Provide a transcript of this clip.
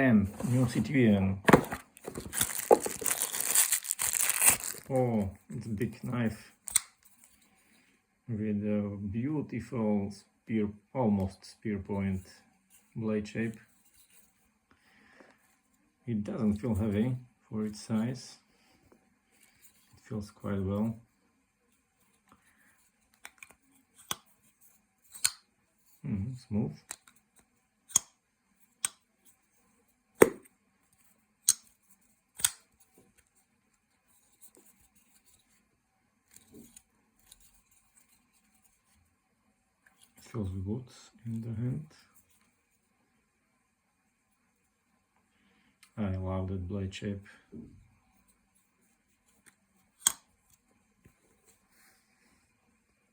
And new Sitivien. Oh, it's a big knife with a beautiful spear, almost spear point blade shape. It doesn't feel heavy for its size. It feels quite well. Smooth. Feels good in the hand. I love that blade shape.